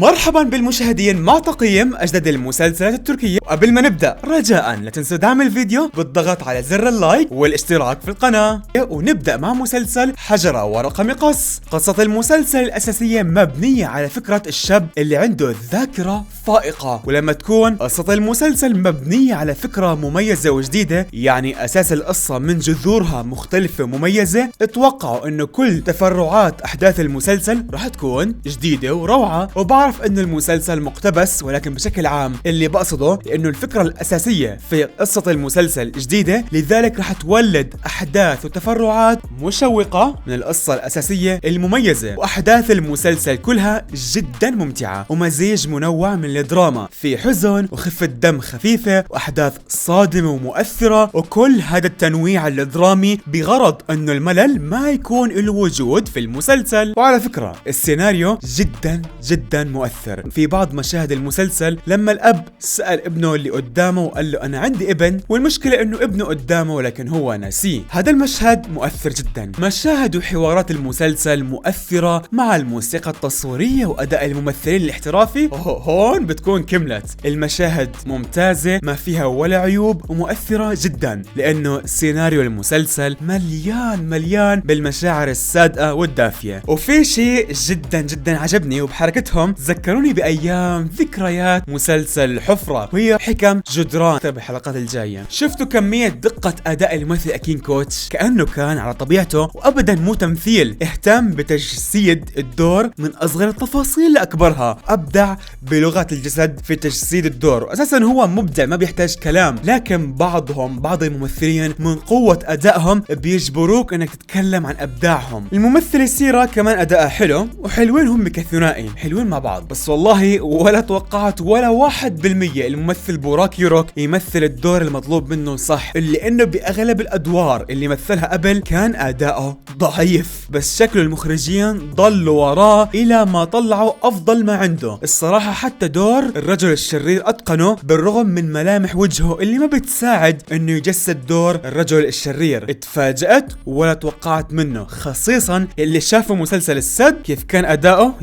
مرحبا بالمشاهدين مع تقييم أجدد المسلسلات التركية. وقبل ما نبدأ رجاء لا تنسوا دعم الفيديو بالضغط على زر اللايك والاشتراك في القناة. ونبدأ مع مسلسل حجر ورقة مقص. قصة المسلسل الأساسية مبنية على فكرة الشاب اللي عنده ذاكرة فائقة، ولما تكون قصة المسلسل مبنية على فكرة مميزة وجديدة، يعني أساس القصة من جذورها مختلفة ومميزة، اتوقعوا انه كل تفرعات أحداث المسلسل راح تكون جديدة وروعة. وبعرف انه المسلسل مقتبس، ولكن بشكل عام اللي بقصده انه الفكرة الأساسية في قصة المسلسل جديدة، لذلك راح تولد أحداث وتفرعات مشوقة من القصة الأساسية المميزة. وأحداث المسلسل كلها جدا ممتعة، ومزيج منوع من الدراما، في حزن وخفة دم خفيفة وأحداث صادمة ومؤثرة، وكل هذا التنويع الدرامي بغرض انه الملل ما يكون له وجود في المسلسل. وعلى فكرة السيناريو جدا مؤثر. في بعض مشاهد المسلسل لما الأب سأل ابنه اللي قدامه وقال له أنا عندي ابن، والمشكلة إنه ابنه قدامه ولكن هو ناسيه، هذا المشهد مؤثر جدا. مشاهد وحوارات المسلسل مؤثرة مع الموسيقى التصويرية وأداء الممثلين الاحترافي. هون بتكون كملت. المشاهد ممتازة ما فيها ولا عيوب ومؤثرة جدا، لأنه سيناريو المسلسل مليان بالمشاعر الصادقة والدافية. وفي شيء جدا عجبني وبحركتهم ذكروني بأيام ذكريات مسلسل الحفرة، وهي حكم جدران بالحلقات الجاية. شفتوا كمية دقة أداء الممثل أكين كوتش، كأنه كان على طبيعته وأبدا مو تمثيل. اهتم بتجسيد الدور من أصغر التفاصيل لأكبرها، أبدع بلغة الجسد في تجسيد الدور، وأساسا هو مبدع ما بيحتاج كلام. لكن بعض الممثلين من قوة أدائهم بيجبروك انك تتكلم عن ابداعهم. الممثل سيرا كمان اداءها حلو، وحلوين هم كثنائي حلوين مع بعض. بس والله ولا توقعت ولا 1% الممثل بوراك يوروك يمثل الدور المطلوب منه صح، اللي انه باغلب الادوار اللي مثلها قبل كان اداؤه ضعيف، بس شكله المخرجين ضلوا وراه الى ما طلعوا افضل ما عنده. الصراحة حتى دور الرجل الشرير اتقنه بالرغم من ملامح وجهه اللي ما بتساعد انه يجسد دور الرجل الشرير. اتفاجأت ولا توقعت منه، خصيصا اللي شافوا مسلسل السد كيف كان اداؤه.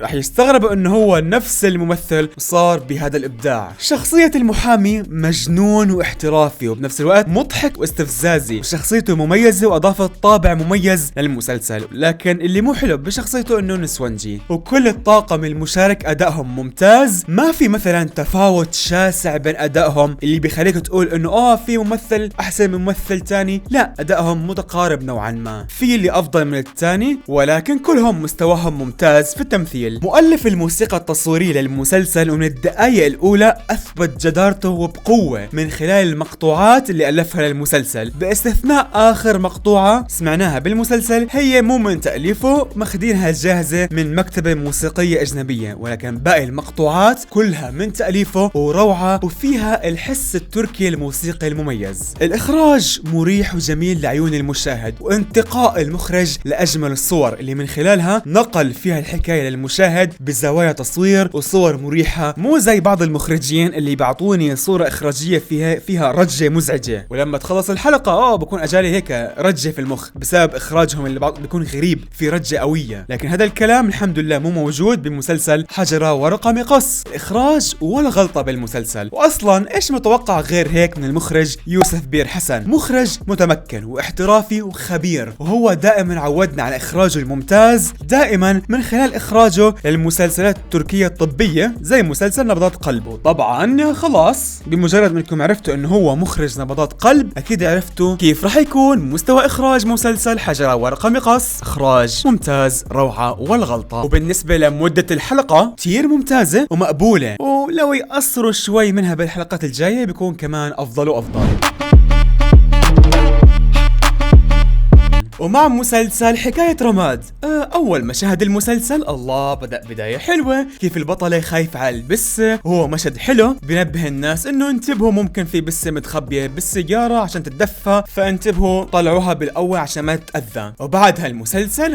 راح يستغربوا انه هو نفس الممثل صار بهذا الابداع. شخصية المحامي مجنون واحترافي وبنفس الوقت مضحك واستفزازي، شخصيته مميزة واضافت طابع مميز للمسلسل. لكن اللي مو حلو بشخصيته انه نسوانجي، وكل الطاقم المشارك ادائهم ممتاز. ما في مثلا تفاوت شاسع بين ادائهم اللي بيخليك تقول انه في ممثل احسن من ممثل تاني، لا، ادائهم متقارب نوعا ما، في اللي افضل من الثاني، ولكن كلهم مستواهم ممتاز في التمثيل. مؤلف الموسيقى التصويرية للمسلسل ومن الدقائق الاولى اثبت جدارته وبقوة من خلال المقطوعات اللي الفها للمسلسل، باستثناء اخر مقطوعة سمعناها بالمسلسل هي مو من تأليفه، ماخذينها جاهزة من مكتبة موسيقية اجنبية، ولكن باقي المقطوعات كلها من تأليفه وروعة وفيها الحس التركي الموسيقي المميز. الاخراج مريح وجميل لعيون المشاهد، وانتقاء المخرج لأجمل الصور اللي من خلالها نقل فيها الحكاية للمشاهد بزوايا تصوير وصور مريحة، مو زي بعض المخرجين اللي بيعطوني صورة إخراجية فيها رجة مزعجة، ولما تخلص الحلقة بكون أجالي هيك رجة في المخ بسبب إخراجهم اللي بيكون غريب، في رجة قوية. لكن هذا الكلام الحمد لله مو موجود بمسلسل حجر ورقة مقص. إخراج ولا غلطة بالمسلسل، وأصلا إيش متوقع غير هيك من المخرج يوسف بير حسن، مخرج متمكن واحترافي وخبير، وهو دائما عودنا على إخراجه الممتاز دائما من خلال إخراجه للمسلسلات التركية الطبية زي مسلسل نبضات قلب. طبعا خلاص بمجرد منكم عرفتوا انه هو مخرج نبضات قلب، اكيد عرفتوا كيف راح يكون مستوى إخراج مسلسل حجر ورقة مقص. إخراج ممتاز، روعة ولا غلطة. وبالنسبة لمدة الحلقة كتير ممتازة ومقبولة، ولو يقصروا شوي منها بالحلقات الجاية بيكون كمان أفضل وأفضل. ومع مسلسل حكاية رماد، أول مشاهد المسلسل الله بدأ بداية حلوة، كيف البطلة خايفة على البسة، وهو مشهد حلو بينبه الناس إنه انتبهوا ممكن في بسة متخبية بالسيارة عشان تتدفى، فانتبهوا طلعوها بالأول عشان ما تتأذى. وبعدها المسلسل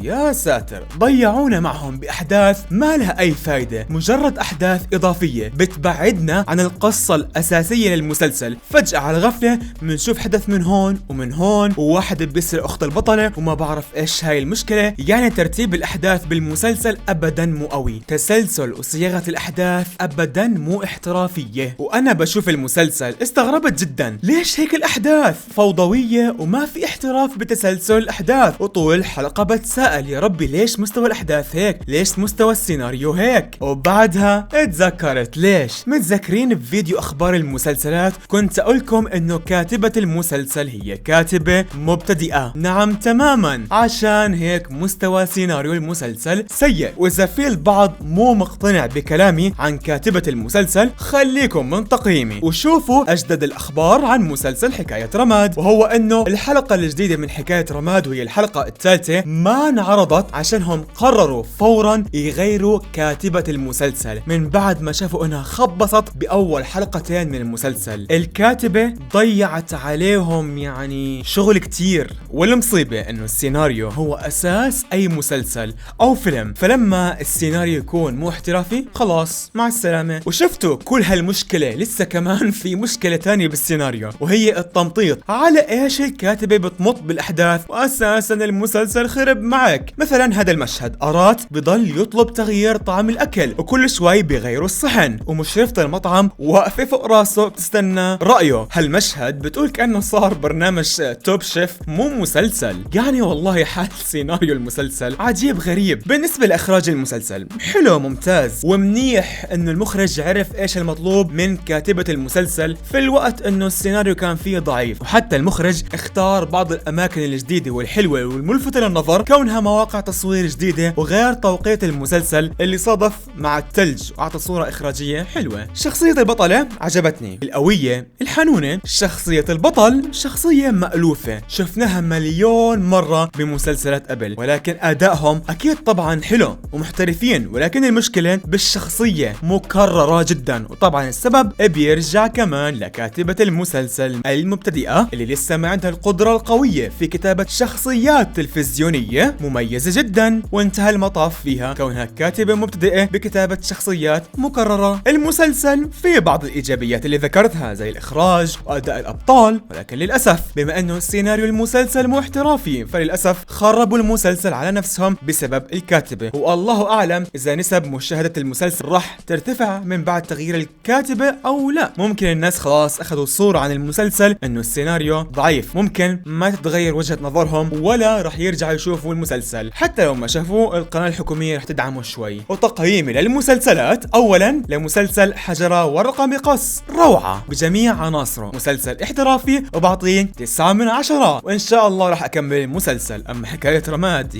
يا ساتر ضيعونا معهم بأحداث ما لها أي فايدة، مجرد أحداث إضافية بتبعدنا عن القصة الأساسية للمسلسل. فجأة على الغفلة بنشوف حدث من هون ومن هون، وواحد بيسرق أخته البطلة وما بعرف ايش هاي المشكلة. يعني ترتيب الاحداث بالمسلسل ابدا مو قوي، تسلسل وصياغة الاحداث ابدا مو احترافية. وانا بشوف المسلسل استغربت جدا، ليش هيك الاحداث فوضوية وما في احتراف بتسلسل الاحداث. وطول الحلقة بتساءل يا ربي ليش مستوى الاحداث هيك، ليش مستوى السيناريو هيك. وبعدها اتذكرت ليش. متذكرين بفيديو اخبار المسلسلات كنت اقولكم انه كاتبة المسلسل هي كاتبة مبتدئة؟ نعم تماما، عشان هيك مستوى سيناريو المسلسل سيء. واذا في البعض مو مقتنع بكلامي عن كاتبة المسلسل، خليكم من تقييمي وشوفوا اجدد الاخبار عن مسلسل حكاية رماد. وهو انه الحلقة الجديدة من حكاية رماد وهي الحلقة الثالثة ما انعرضت عشانهم قرروا فورا يغيروا كاتبة المسلسل من بعد ما شافوا انها خبصت باول حلقتين من المسلسل. الكاتبة ضيعت عليهم يعني شغل كتير، والمصيبة انه السيناريو هو اساس اي مسلسل او فيلم، فلما السيناريو يكون مو احترافي خلاص مع السلامة. وشفتوا كل هالمشكلة لسه كمان في مشكلة تانية بالسيناريو، وهي التمطيط. على ايش الكاتبة بتمط بالاحداث واساسا المسلسل خرب معك؟ مثلا هذا المشهد ارات بضل يطلب تغيير طعم الاكل وكل شوي بيغيروا الصحن، ومشرفة المطعم واقفة فوق راسه بتستنى رأيه. هالمشهد بتقول كأنه صار برنامج توب شيف مو مسلسل. يعني والله حال سيناريو المسلسل عجيب غريب. بالنسبة لإخراج المسلسل حلو ممتاز ومنيح انه المخرج عرف ايش المطلوب من كاتبة المسلسل في الوقت انه السيناريو كان فيه ضعيف. وحتى المخرج اختار بعض الاماكن الجديدة والحلوة والملفتة للنظر كونها مواقع تصوير جديدة، وغير توقيت المسلسل اللي صادف مع الثلج واعطى صورة اخراجية حلوة. شخصية البطلة عجبتني، القوية الحنونة. شخصية البطل شخصية مألوفة شفناها مليون مرة بمسلسلات قبل، ولكن ادائهم اكيد طبعا حلو ومحترفين، ولكن المشكلة بالشخصية مكررة جدا. وطبعا السبب بيرجع كمان لكاتبة المسلسل المبتدئة اللي لسه ما عندها القدرة القوية في كتابة شخصيات تلفزيونية مميزة جدا، وانتهى المطاف فيها كونها كاتبة مبتدئة بكتابة شخصيات مكررة. المسلسل فيه بعض الإيجابيات اللي ذكرتها زي الإخراج وأداء الأبطال، ولكن للأسف بما أنه سيناريو المسلسل مو احترافي فللأسف خربوا المسلسل على نفسهم بسبب الكاتبة. والله أعلم إذا نسب مشاهدة المسلسل راح ترتفع من بعد تغيير الكاتبة أو لا. ممكن الناس خلاص أخذوا صورة عن المسلسل أنه السيناريو ضعيف، ممكن ما تتغير وجهة نظرهم ولا راح يرجعوا يشوفوا المسلسل. حتى لو ما شافوه القناة الحكومية راح تدعمه شوي. وتقييمي للمسلسلات، أولا لمسلسل حجرة ورقة مقص روعة بجميع عناصره، مسلسل احترافي وبعطيه 9 من 10، وإن شاء الله راح أكمل المسلسل. أما حكاية رماد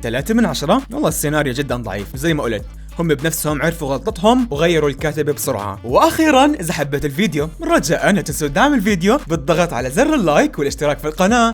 3 من 10، والله السيناريو جدا ضعيف زي ما قلت، هم بنفسهم عرفوا غلطتهم وغيروا الكاتبة بسرعة. واخيرا اذا حبيت الفيديو رجاء لا تنسوا دعم الفيديو بالضغط على زر اللايك والاشتراك في القناة.